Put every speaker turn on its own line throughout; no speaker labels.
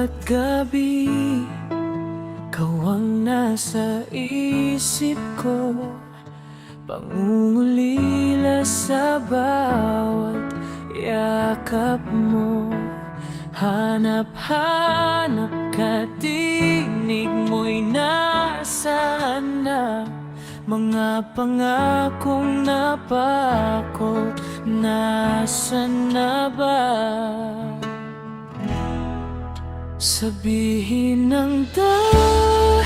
Bawat gabi, ikaw ang nasa isip ko, pangungulila sa bawat yakap mo. Hanap-hanap ka, tinig mo'y nasaan na? Mga pangakong napako, nasan na ba? Sabihin ng dahilan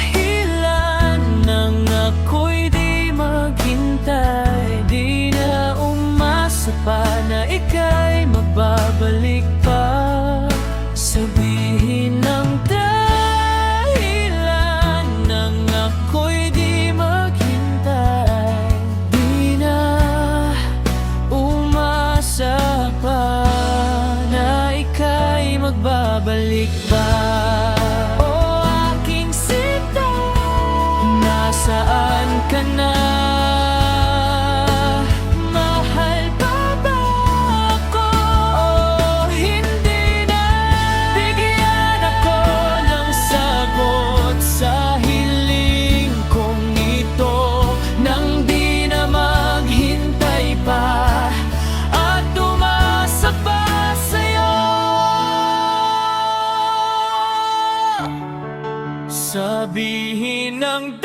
nang ako'y di maghintay, di na umasa pa na ika'y magbabalik pa. Sabihin ng dahilan nang ako'y di maghintay, di na umasa pa na ika'y magbabalik pa. O aking sinta, nasaan ka na? Mahal pa ba ako o hindi na? Bigyan ako ng sagot sa hiling kong ito, nang di na maghintay pa at umasa pa sa'yo. Sabihin ng